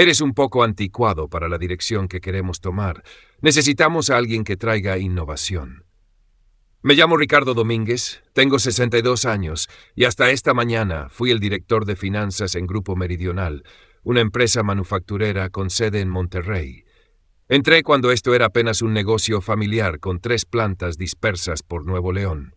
Eres un poco anticuado para la dirección que queremos tomar. Necesitamos a alguien que traiga innovación. Me llamo Ricardo Domínguez, tengo 62 años y hasta esta mañana fui el director de finanzas en Grupo Meridional, una empresa manufacturera con sede en Monterrey. Entré cuando esto era apenas un negocio familiar con 3 plantas dispersas por Nuevo León.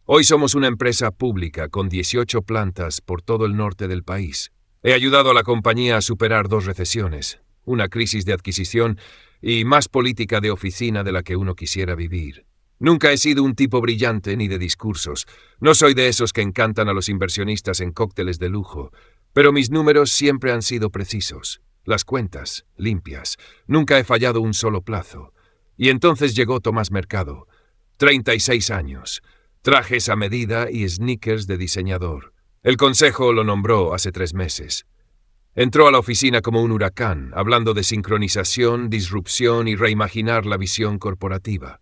Hoy somos una empresa pública con 18 plantas por todo el norte del país. He ayudado a la compañía a superar 2 recesiones, una crisis de adquisición y más política de oficina de la que uno quisiera vivir. Nunca he sido un tipo brillante ni de discursos. No soy de esos que encantan a los inversionistas en cócteles de lujo, pero mis números siempre han sido precisos. Las cuentas, limpias. Nunca he fallado un solo plazo. Y entonces llegó Tomás Mercado. 36 años. Trajes a medida y sneakers de diseñador. El consejo lo nombró hace 3 meses. Entró a la oficina como un huracán, hablando de sincronización, disrupción y reimaginar la visión corporativa.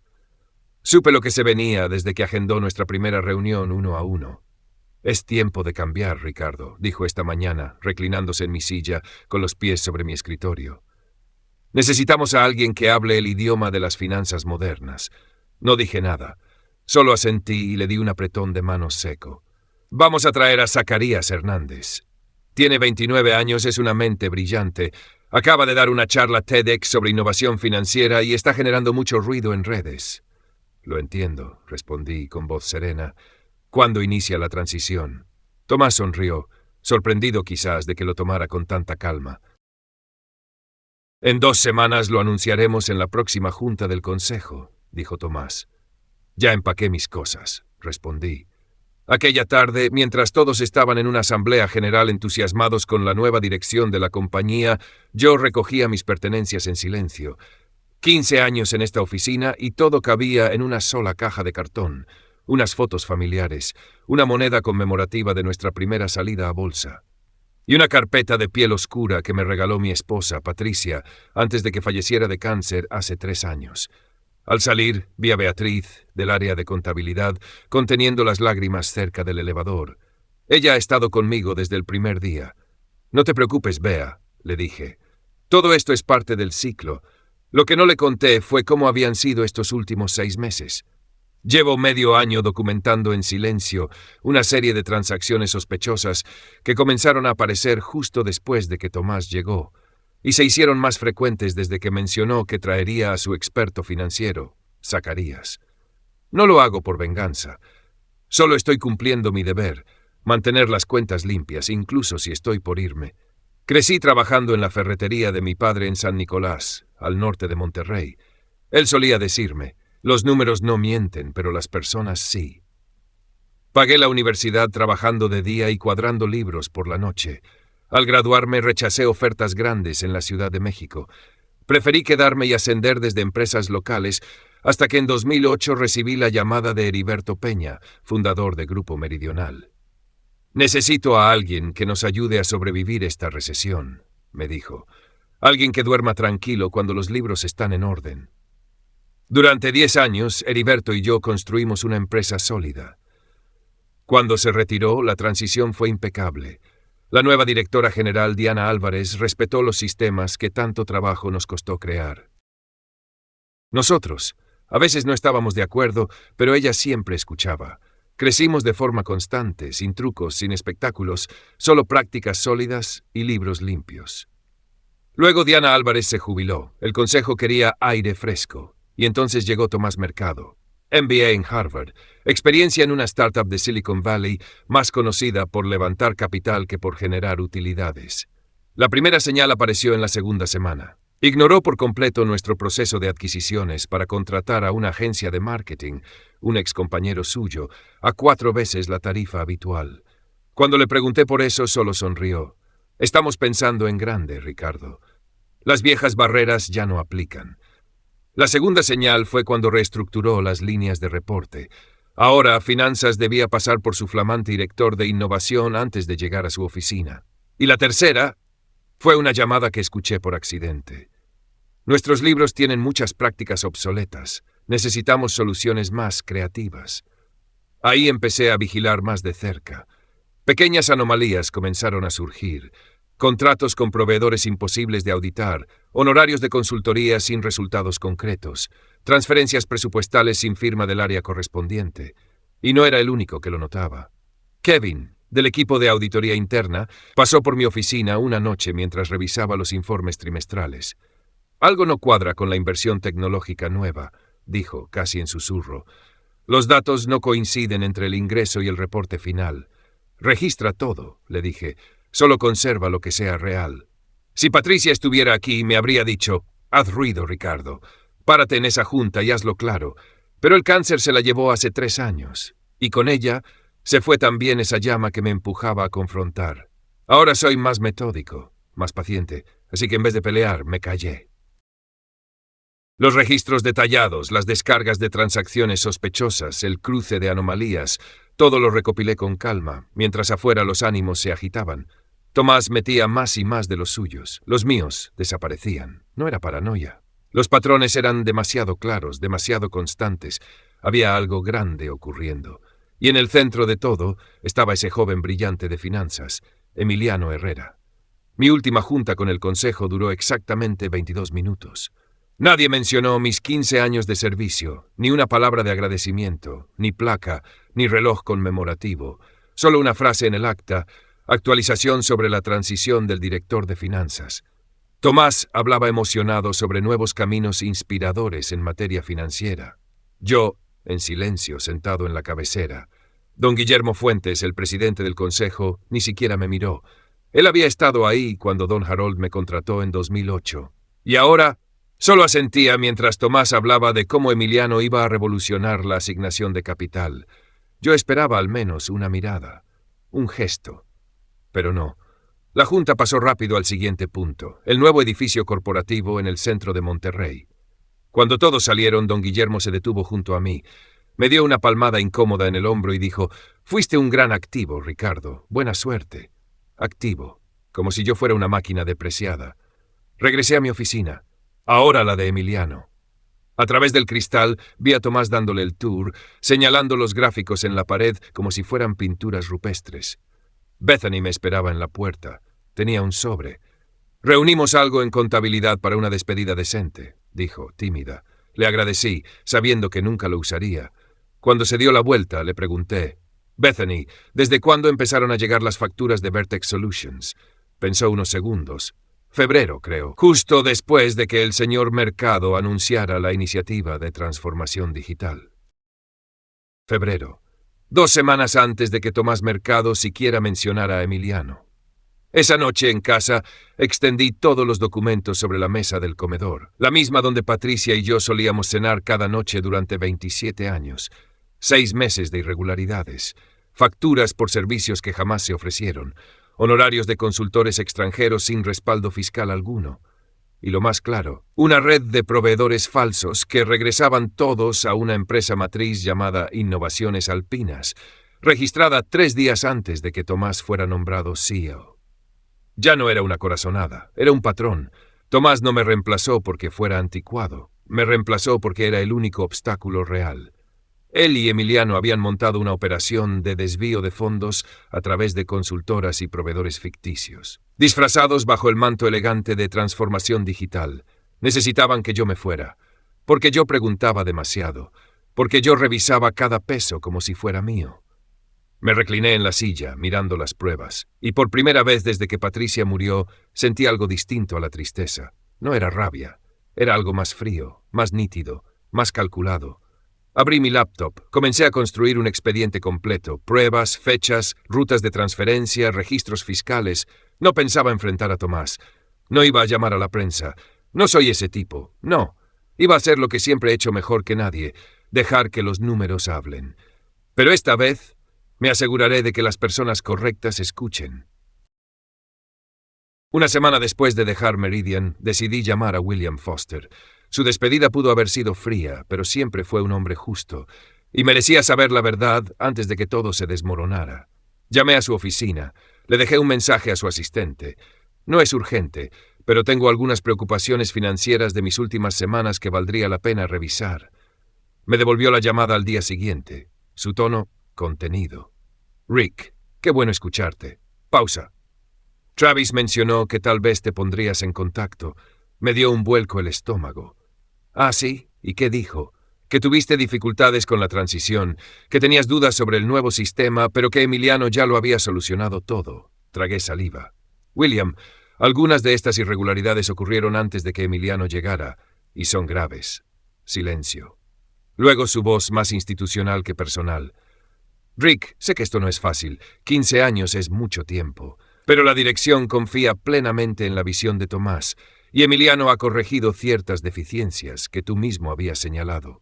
Supe lo que se venía desde que agendó nuestra primera reunión 1 a 1. «Es tiempo de cambiar, Ricardo», dijo esta mañana, reclinándose en mi silla, con los pies sobre mi escritorio. «Necesitamos a alguien que hable el idioma de las finanzas modernas». No dije nada. Solo asentí y le di un apretón de manos seco. «Vamos a traer a Zacarías Hernández. Tiene 29 años, es una mente brillante. Acaba de dar una charla TEDx sobre innovación financiera y está generando mucho ruido en redes». «Lo entiendo», respondí con voz serena. «¿Cuándo inicia la transición?» Tomás sonrió, sorprendido quizás de que lo tomara con tanta calma. «En 2 semanas lo anunciaremos en la próxima junta del consejo», dijo Tomás. «Ya empaqué mis cosas», respondí. Aquella tarde, mientras todos estaban en una asamblea general entusiasmados con la nueva dirección de la compañía, yo recogía mis pertenencias en silencio. 15 años en esta oficina y todo cabía en una sola caja de cartón. Unas fotos familiares, una moneda conmemorativa de nuestra primera salida a bolsa. Y una carpeta de piel oscura que me regaló mi esposa, Patricia, antes de que falleciera de cáncer hace 3 años. Al salir, vi a Beatriz, del área de contabilidad, conteniendo las lágrimas cerca del elevador. Ella ha estado conmigo desde el primer día. «No te preocupes, Bea», le dije. «Todo esto es parte del ciclo. Lo que no le conté fue cómo habían sido estos últimos 6 meses. Llevo medio año documentando en silencio una serie de transacciones sospechosas que comenzaron a aparecer justo después de que Tomás llegó, y se hicieron más frecuentes desde que mencionó que traería a su experto financiero, Zacarías. No lo hago por venganza. Solo estoy cumpliendo mi deber, mantener las cuentas limpias, incluso si estoy por irme. Crecí trabajando en la ferretería de mi padre en San Nicolás, al norte de Monterrey. Él solía decirme: «Los números no mienten, pero las personas sí». Pagué la universidad trabajando de día y cuadrando libros por la noche. Al graduarme rechacé ofertas grandes en la Ciudad de México. Preferí quedarme y ascender desde empresas locales hasta que en 2008 recibí la llamada de Heriberto Peña, fundador de Grupo Meridional. «Necesito a alguien que nos ayude a sobrevivir esta recesión», me dijo. «Alguien que duerma tranquilo cuando los libros están en orden». Durante 10 años, Heriberto y yo construimos una empresa sólida. Cuando se retiró, la transición fue impecable. La nueva directora general, Diana Álvarez, respetó los sistemas que tanto trabajo nos costó crear. Nosotros, a veces no estábamos de acuerdo, pero ella siempre escuchaba. Crecimos de forma constante, sin trucos, sin espectáculos, solo prácticas sólidas y libros limpios. Luego Diana Álvarez se jubiló. El consejo quería aire fresco. Y entonces llegó Tomás Mercado, MBA en Harvard, experiencia en una startup de Silicon Valley, más conocida por levantar capital que por generar utilidades. La primera señal apareció en la segunda semana. Ignoró por completo nuestro proceso de adquisiciones para contratar a una agencia de marketing, un excompañero suyo, a 4 veces la tarifa habitual. Cuando le pregunté por eso, solo sonrió. «Estamos pensando en grande, Ricardo. Las viejas barreras ya no aplican». La segunda señal fue cuando reestructuró las líneas de reporte. Ahora, Finanzas debía pasar por su flamante director de innovación antes de llegar a su oficina. Y la tercera fue una llamada que escuché por accidente. «Nuestros libros tienen muchas prácticas obsoletas. Necesitamos soluciones más creativas». Ahí empecé a vigilar más de cerca. Pequeñas anomalías comenzaron a surgir. contratos con proveedores imposibles de auditar, honorarios de consultoría sin resultados concretos, transferencias presupuestales sin firma del área correspondiente. Y no era el único que lo notaba. Kevin, del equipo de auditoría interna, pasó por mi oficina una noche mientras revisaba los informes trimestrales. Algo no cuadra con la inversión tecnológica nueva, dijo, casi en susurro. Los datos no coinciden entre el ingreso y el reporte final. Registra todo, le dije. Solo conserva lo que sea real. Si Patricia estuviera aquí, me habría dicho, haz ruido, Ricardo. Párate en esa junta y hazlo claro. Pero el cáncer se la llevó hace 3 años. Y con ella se fue también esa llama que me empujaba a confrontar. Ahora soy más metódico, más paciente, así que en vez de pelear, me callé. Los registros detallados, las descargas de transacciones sospechosas, el cruce de anomalías, todo lo recopilé con calma, mientras afuera los ánimos se agitaban. Tomás metía más y más de los suyos. Los míos desaparecían. No era paranoia. Los patrones eran demasiado claros, demasiado constantes. Había algo grande ocurriendo. Y en el centro de todo estaba ese joven brillante de finanzas, Emiliano Herrera. Mi última junta con el consejo duró exactamente 22 minutos. Nadie mencionó mis 15 años de servicio, ni una palabra de agradecimiento, ni placa, ni reloj conmemorativo. Solo una frase en el acta, actualización sobre la transición del director de finanzas. Tomás hablaba emocionado sobre nuevos caminos inspiradores en materia financiera. Yo, en silencio, sentado en la cabecera. Don Guillermo Fuentes, el presidente del consejo, ni siquiera me miró. Él había estado ahí cuando don Harold me contrató en 2008. Y ahora solo asentía mientras Tomás hablaba de cómo Emiliano iba a revolucionar la asignación de capital. Yo esperaba al menos una mirada, un gesto. Pero no. La junta pasó rápido al siguiente punto, el nuevo edificio corporativo en el centro de Monterrey. Cuando todos salieron, don Guillermo se detuvo junto a mí. Me dio una palmada incómoda en el hombro y dijo, «Fuiste un gran activo, Ricardo. Buena suerte». Activo, como si yo fuera una máquina depreciada. Regresé a mi oficina, ahora la de Emiliano. A través del cristal vi a Tomás dándole el tour, señalando los gráficos en la pared como si fueran pinturas rupestres. Bethany me esperaba en la puerta. Tenía un sobre. «Reunimos algo en contabilidad para una despedida decente», dijo, tímida. Le agradecí, sabiendo que nunca lo usaría. Cuando se dio la vuelta, le pregunté, «Bethany, ¿desde cuándo empezaron a llegar las facturas de Vertex Solutions?» Pensó unos segundos. «Febrero, creo, justo después de que el señor Mercado anunciara la iniciativa de transformación digital». Febrero. 2 semanas antes de que Tomás Mercado siquiera mencionara a Emiliano. Esa noche en casa extendí todos los documentos sobre la mesa del comedor, la misma donde Patricia y yo solíamos cenar cada noche durante 27 años. 6 meses de irregularidades, facturas por servicios que jamás se ofrecieron, honorarios de consultores extranjeros sin respaldo fiscal alguno. Y lo más claro, una red de proveedores falsos que regresaban todos a una empresa matriz llamada Innovaciones Alpinas, registrada 3 días antes de que Tomás fuera nombrado CEO. Ya no era una corazonada, era un patrón. Tomás no me reemplazó porque fuera anticuado, me reemplazó porque era el único obstáculo real. Él y Emiliano habían montado una operación de desvío de fondos a través de consultoras y proveedores ficticios. Disfrazados bajo el manto elegante de transformación digital, necesitaban que yo me fuera, porque yo preguntaba demasiado, porque yo revisaba cada peso como si fuera mío. Me recliné en la silla, mirando las pruebas, y por primera vez desde que Patricia murió, sentí algo distinto a la tristeza. No era rabia, era algo más frío, más nítido, más calculado. Abrí mi laptop, comencé a construir un expediente completo, pruebas, fechas, rutas de transferencia, registros fiscales. No pensaba enfrentar a Tomás. No iba a llamar a la prensa. No soy ese tipo, no. Iba a hacer lo que siempre he hecho mejor que nadie, dejar que los números hablen. Pero esta vez me aseguraré de que las personas correctas escuchen. Una semana después de dejar Meridian, decidí llamar a William Foster. Su despedida pudo haber sido fría, pero siempre fue un hombre justo, y merecía saber la verdad antes de que todo se desmoronara. Llamé a su oficina, le dejé un mensaje a su asistente. No es urgente, pero tengo algunas preocupaciones financieras de mis últimas semanas que valdría la pena revisar. Me devolvió la llamada al día siguiente, su tono contenido. Rick, qué bueno escucharte. Pausa. Travis mencionó que tal vez te pondrías en contacto. Me dio un vuelco el estómago. Ah, sí, ¿y qué dijo? Que tuviste dificultades con la transición, que tenías dudas sobre el nuevo sistema, pero que Emiliano ya lo había solucionado todo. Tragué saliva. William, algunas de estas irregularidades ocurrieron antes de que Emiliano llegara, y son graves. Silencio. Luego su voz más institucional que personal. Rick, sé que esto no es fácil. 15 años es mucho tiempo. Pero la dirección confía plenamente en la visión de Tomás, y Emiliano ha corregido ciertas deficiencias que tú mismo habías señalado.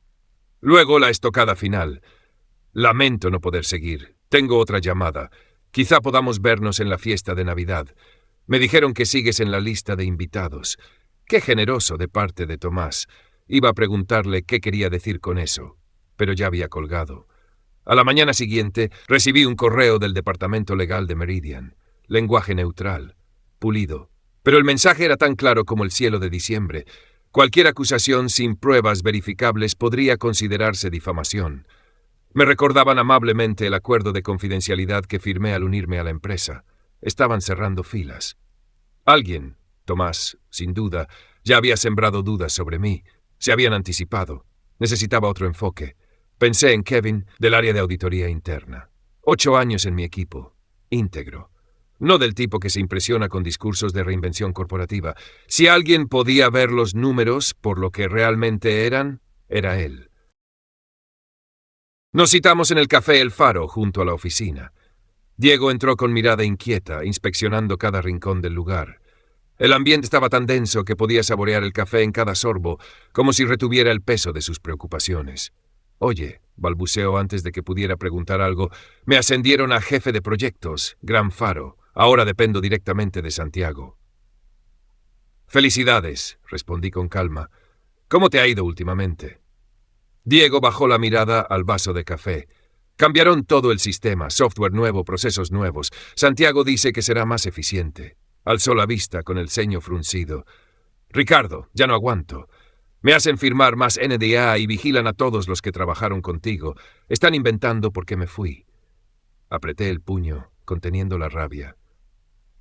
Luego la estocada final. Lamento no poder seguir. Tengo otra llamada. Quizá podamos vernos en la fiesta de Navidad. Me dijeron que sigues en la lista de invitados. Qué generoso de parte de Tomás. Iba a preguntarle qué quería decir con eso, pero ya había colgado. A la mañana siguiente recibí un correo del Departamento Legal de Meridian. Lenguaje neutral, pulido. Pero el mensaje era tan claro como el cielo de diciembre. Cualquier acusación sin pruebas verificables podría considerarse difamación. Me recordaban amablemente el acuerdo de confidencialidad que firmé al unirme a la empresa. Estaban cerrando filas. Alguien, Tomás, sin duda, ya había sembrado dudas sobre mí. Se habían anticipado. Necesitaba otro enfoque. Pensé en Kevin, del área de auditoría interna. 8 años en mi equipo. Íntegro. No del tipo que se impresiona con discursos de reinvención corporativa. Si alguien podía ver los números por lo que realmente eran, era él. Nos citamos en el café El Faro, junto a la oficina. Diego entró con mirada inquieta, inspeccionando cada rincón del lugar. El ambiente estaba tan denso que podía saborear el café en cada sorbo, como si retuviera el peso de sus preocupaciones. Oye, balbuceó antes de que pudiera preguntar algo, me ascendieron a jefe de proyectos, Gran Faro. Ahora dependo directamente de Santiago. Felicidades, respondí con calma. ¿Cómo te ha ido últimamente? Diego bajó la mirada al vaso de café. Cambiaron todo el sistema, software nuevo, procesos nuevos. Santiago dice que será más eficiente. Alzó la vista con el ceño fruncido. Ricardo, ya no aguanto. Me hacen firmar más NDA y vigilan a todos los que trabajaron contigo. Están inventando por qué me fui. Apreté el puño, conteniendo la rabia.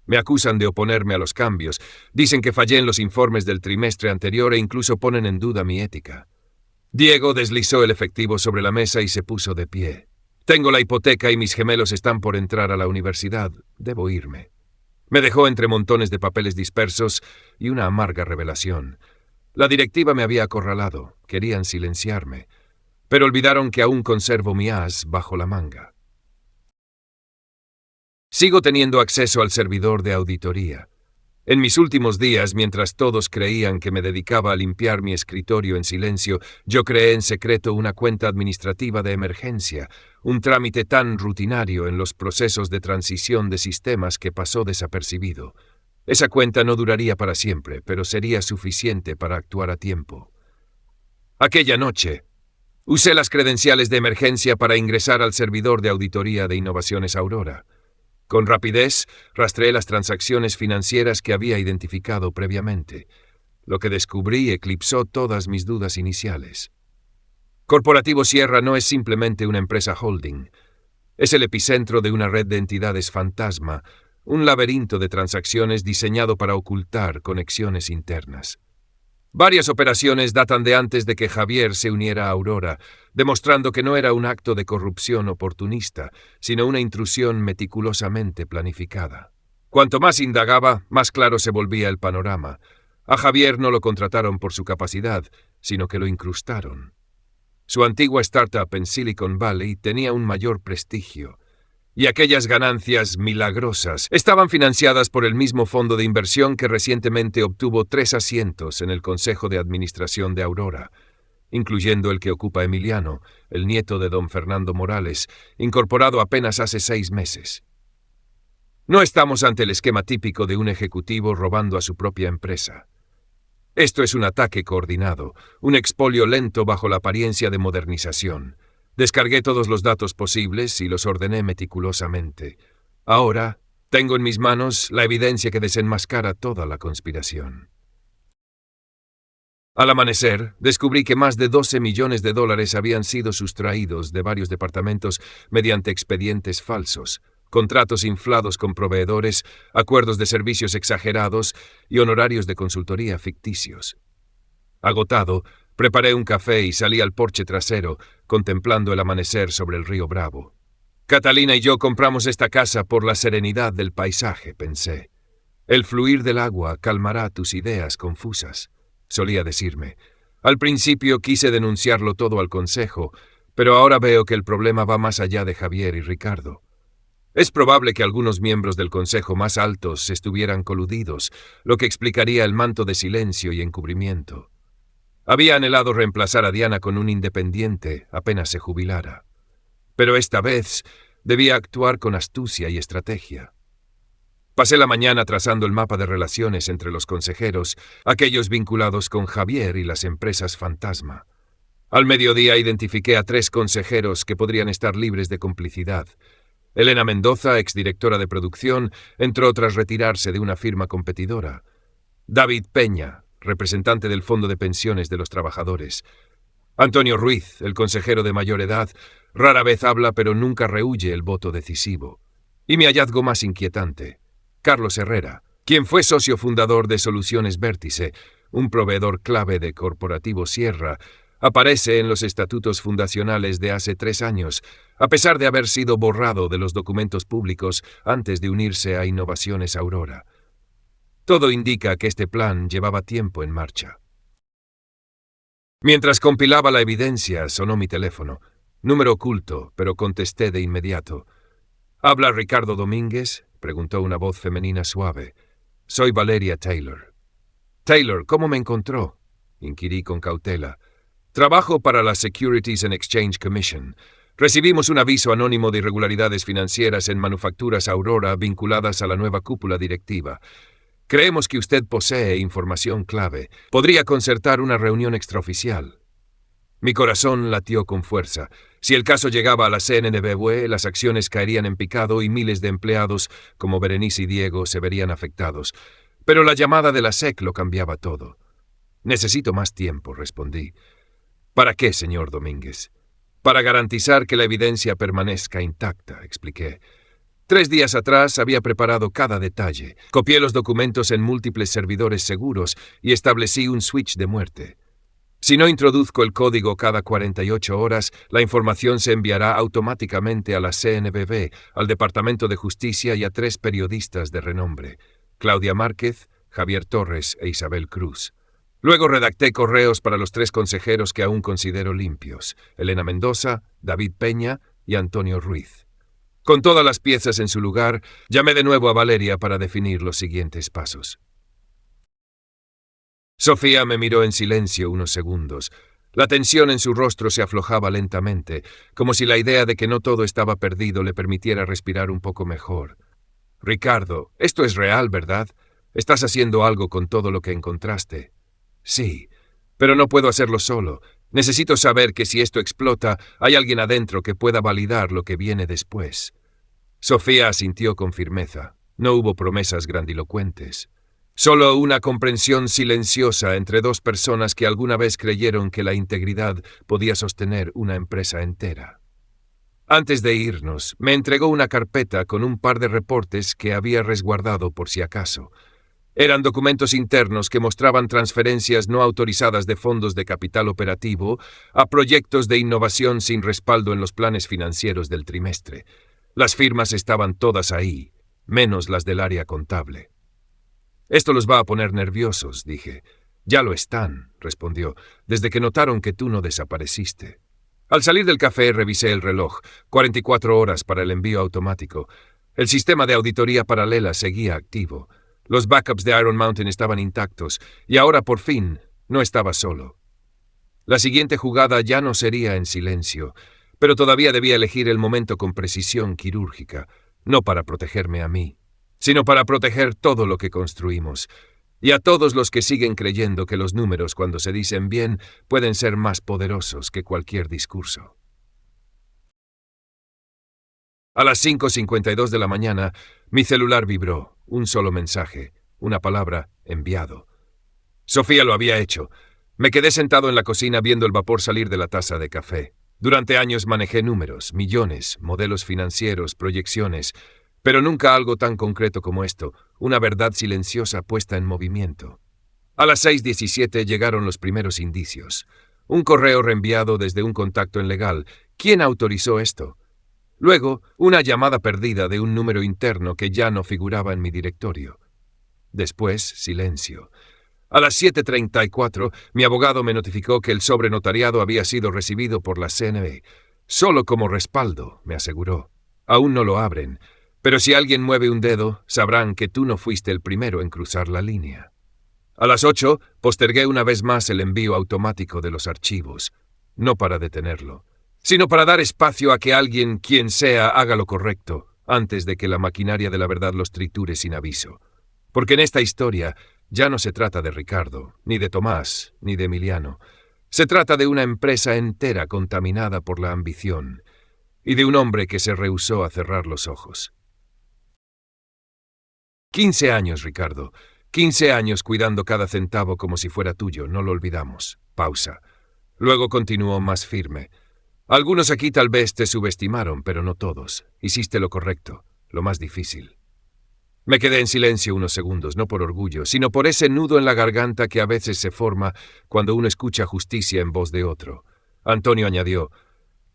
Me acusan de oponerme a los cambios. Dicen que fallé en los informes del trimestre anterior e incluso ponen en duda mi ética. Diego deslizó el efectivo sobre la mesa y se puso de pie. Tengo la hipoteca y mis gemelos están por entrar a la universidad. Debo irme. Me dejó entre montones de papeles dispersos y una amarga revelación. La directiva me había acorralado. Querían silenciarme. Pero olvidaron que aún conservo mi as bajo la manga. Sigo teniendo acceso al servidor de auditoría. En mis últimos días, mientras todos creían que me dedicaba a limpiar mi escritorio en silencio, yo creé en secreto una cuenta administrativa de emergencia, un trámite tan rutinario en los procesos de transición de sistemas que pasó desapercibido. Esa cuenta no duraría para siempre, pero sería suficiente para actuar a tiempo. Aquella noche, usé las credenciales de emergencia para ingresar al servidor de auditoría de Innovaciones Aurora. Con rapidez, rastreé las transacciones financieras que había identificado previamente. Lo que descubrí eclipsó todas mis dudas iniciales. Corporativo Sierra no es simplemente una empresa holding. Es el epicentro de una red de entidades fantasma, un laberinto de transacciones diseñado para ocultar conexiones internas. Varias operaciones datan de antes de que Javier se uniera a Aurora, demostrando que no era un acto de corrupción oportunista, sino una intrusión meticulosamente planificada. Cuanto más indagaba, más claro se volvía el panorama. A Javier no lo contrataron por su capacidad, sino que lo incrustaron. Su antigua startup en Silicon Valley tenía un mayor prestigio, y aquellas ganancias milagrosas estaban financiadas por el mismo fondo de inversión que recientemente obtuvo 3 asientos en el Consejo de Administración de Aurora, incluyendo el que ocupa Emiliano, el nieto de don Fernando Morales, incorporado apenas hace 6 meses. No estamos ante el esquema típico de un ejecutivo robando a su propia empresa. Esto es un ataque coordinado, un expolio lento bajo la apariencia de modernización. Descargué todos los datos posibles y los ordené meticulosamente. Ahora tengo en mis manos la evidencia que desenmascara toda la conspiración. Al amanecer, descubrí que más de $12 millones habían sido sustraídos de varios departamentos mediante expedientes falsos, contratos inflados con proveedores, acuerdos de servicios exagerados y honorarios de consultoría ficticios. Agotado, preparé un café y salí al porche trasero, contemplando el amanecer sobre el río Bravo. Catalina y yo compramos esta casa por la serenidad del paisaje, pensé. El fluir del agua calmará tus ideas confusas, solía decirme. Al principio quise denunciarlo todo al consejo, pero ahora veo que el problema va más allá de Javier y Ricardo. Es probable que algunos miembros del consejo más altos estuvieran coludidos, lo que explicaría el manto de silencio y encubrimiento. Había anhelado reemplazar a Diana con un independiente apenas se jubilara. Pero esta vez debía actuar con astucia y estrategia. Pasé la mañana trazando el mapa de relaciones entre los consejeros, aquellos vinculados con Javier y las empresas fantasma. Al mediodía identifiqué a 3 consejeros que podrían estar libres de complicidad. Elena Mendoza, exdirectora de producción, entró tras retirarse de una firma competidora. David Peña, representante del Fondo de Pensiones de los Trabajadores. Antonio Ruiz, el consejero de mayor edad, rara vez habla pero nunca rehúye el voto decisivo. Y mi hallazgo más inquietante, Carlos Herrera, quien fue socio fundador de Soluciones Vértice, un proveedor clave de Corporativo Sierra, aparece en los estatutos fundacionales de hace 3 años, a pesar de haber sido borrado de los documentos públicos antes de unirse a Innovaciones Aurora. Todo indica que este plan llevaba tiempo en marcha. Mientras compilaba la evidencia, sonó mi teléfono. Número oculto, pero contesté de inmediato. ¿Habla Ricardo Domínguez?, preguntó una voz femenina suave. Soy Valeria Taylor. Taylor, ¿cómo me encontró?, inquirí con cautela. Trabajo para la Securities and Exchange Commission. Recibimos un aviso anónimo de irregularidades financieras en Manufacturas Aurora vinculadas a la nueva cúpula directiva. Creemos que usted posee información clave. Podría concertar una reunión extraoficial. Mi corazón latió con fuerza. Si el caso llegaba a la CNBV, las acciones caerían en picado y miles de empleados, como Berenice y Diego, se verían afectados. Pero la llamada de la SEC lo cambiaba todo. Necesito más tiempo, respondí. ¿Para qué, señor Domínguez? Para garantizar que la evidencia permanezca intacta, expliqué. 3 días atrás había preparado cada detalle. Copié los documentos en múltiples servidores seguros y establecí un switch de muerte. Si no introduzco el código cada 48 horas, la información se enviará automáticamente a la CNBV, al Departamento de Justicia y a 3 periodistas de renombre, Claudia Márquez, Javier Torres e Isabel Cruz. Luego redacté correos para los 3 consejeros que aún considero limpios, Elena Mendoza, David Peña y Antonio Ruiz. Con todas las piezas en su lugar, llamé de nuevo a Valeria para definir los siguientes pasos. Sofía me miró en silencio unos segundos. La tensión en su rostro se aflojaba lentamente, como si la idea de que no todo estaba perdido le permitiera respirar un poco mejor. Ricardo, esto es real, ¿verdad? ¿Estás haciendo algo con todo lo que encontraste? Sí, pero no puedo hacerlo solo. Necesito saber que si esto explota, hay alguien adentro que pueda validar lo que viene después. Sofía asintió con firmeza. No hubo promesas grandilocuentes. Solo una comprensión silenciosa entre 2 personas que alguna vez creyeron que la integridad podía sostener una empresa entera. Antes de irnos, me entregó una carpeta con un par de reportes que había resguardado por si acaso. Eran documentos internos que mostraban transferencias no autorizadas de fondos de capital operativo a proyectos de innovación sin respaldo en los planes financieros del trimestre. Las firmas estaban todas ahí, menos las del área contable. Esto los va a poner nerviosos, dije. Ya lo están, respondió, desde que notaron que tú no desapareciste. Al salir del café revisé el reloj, 44 horas para el envío automático. El sistema de auditoría paralela seguía activo. Los backups de Iron Mountain estaban intactos, y ahora por fin no estaba solo. La siguiente jugada ya no sería en silencio, pero todavía debía elegir el momento con precisión quirúrgica, no para protegerme a mí, sino para proteger todo lo que construimos, y a todos los que siguen creyendo que los números, cuando se dicen bien, pueden ser más poderosos que cualquier discurso. A las 5:52 de la mañana, mi celular vibró. Un solo mensaje, una palabra, enviado. Sofía lo había hecho. Me quedé sentado en la cocina viendo el vapor salir de la taza de café. Durante años manejé números, millones, modelos financieros, proyecciones, Pero nunca algo tan concreto como esto, una verdad silenciosa puesta en movimiento. A las 6:17 llegaron los primeros indicios. Un correo reenviado desde un contacto en legal. ¿Quién autorizó esto? Luego, una llamada perdida de un número interno que ya no figuraba en mi directorio. Después, silencio. A las 7:34, mi abogado me notificó que el sobre notariado había sido recibido por la CNB. Solo como respaldo, me aseguró. Aún no lo abren, pero si alguien mueve un dedo, sabrán que tú no fuiste el primero en cruzar la línea. A las 8, postergué una vez más el envío automático de los archivos, no para detenerlo, sino para dar espacio a que alguien, quien sea, haga lo correcto, antes de que la maquinaria de la verdad los triture sin aviso. Porque en esta historia ya no se trata de Ricardo, ni de Tomás, ni de Emiliano. Se trata de una empresa entera contaminada por la ambición, y de un hombre que se rehusó a cerrar los ojos. 15 años, Ricardo. 15 años cuidando cada centavo como si fuera tuyo, no lo olvidamos. Pausa. Luego continuó más firme. Algunos aquí tal vez te subestimaron, pero no todos. Hiciste lo correcto, lo más difícil. Me quedé en silencio unos segundos, no por orgullo, sino por ese nudo en la garganta que a veces se forma cuando uno escucha justicia en voz de otro. Antonio añadió: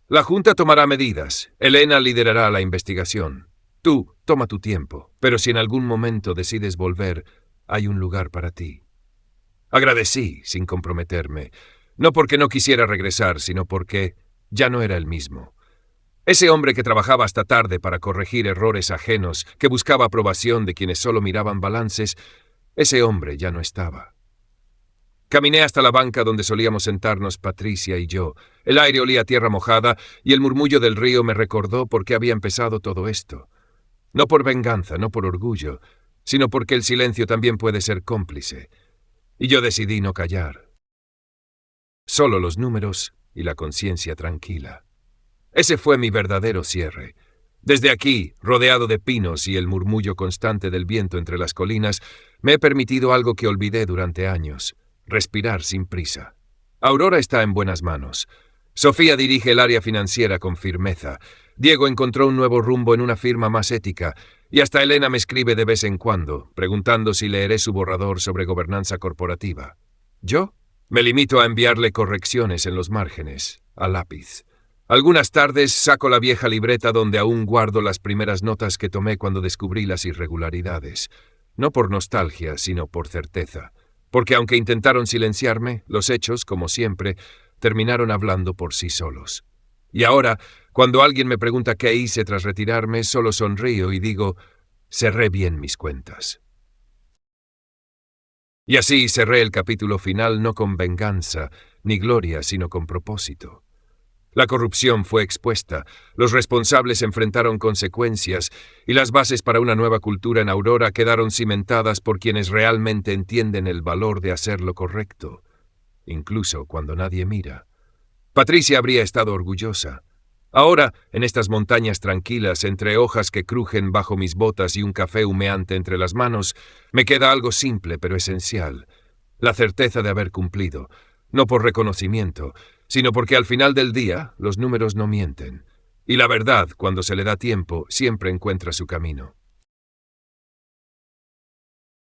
la Junta tomará medidas. Elena liderará la investigación. Tú, toma tu tiempo, pero si en algún momento decides volver, hay un lugar para ti. Agradecí, sin comprometerme, no porque no quisiera regresar, sino porque ya no era el mismo. Ese hombre que trabajaba hasta tarde para corregir errores ajenos, que buscaba aprobación de quienes solo miraban balances, ese hombre ya no estaba. Caminé hasta la banca donde solíamos sentarnos Patricia y yo. El aire olía a tierra mojada y el murmullo del río me recordó por qué había empezado todo esto. No por venganza, no por orgullo, sino porque el silencio también puede ser cómplice. Y yo decidí no callar. Solo los números y la conciencia tranquila. Ese fue mi verdadero cierre. Desde aquí, rodeado de pinos y el murmullo constante del viento entre las colinas, me he permitido algo que olvidé durante años: respirar sin prisa. Aurora está en buenas manos. Sofía dirige el área financiera con firmeza. Diego encontró un nuevo rumbo en una firma más ética, y hasta Elena me escribe de vez en cuando, preguntando si leeré su borrador sobre gobernanza corporativa. ¿Yo? Me limito a enviarle correcciones en los márgenes, a lápiz. Algunas tardes saco la vieja libreta donde aún guardo las primeras notas que tomé cuando descubrí las irregularidades. No por nostalgia, sino por certeza. Porque aunque intentaron silenciarme, los hechos, como siempre, terminaron hablando por sí solos. Y ahora, cuando alguien me pregunta qué hice tras retirarme, solo sonrío y digo: cerré bien mis cuentas. Y así cerré el capítulo final, no con venganza ni gloria, sino con propósito. La corrupción fue expuesta, los responsables enfrentaron consecuencias y las bases para una nueva cultura en Aurora quedaron cimentadas por quienes realmente entienden el valor de hacer lo correcto, incluso cuando nadie mira. Patricia habría estado orgullosa. Ahora, en estas montañas tranquilas, entre hojas que crujen bajo mis botas y un café humeante entre las manos, me queda algo simple pero esencial: la certeza de haber cumplido, no por reconocimiento, sino porque al final del día los números no mienten, y la verdad, cuando se le da tiempo, siempre encuentra su camino.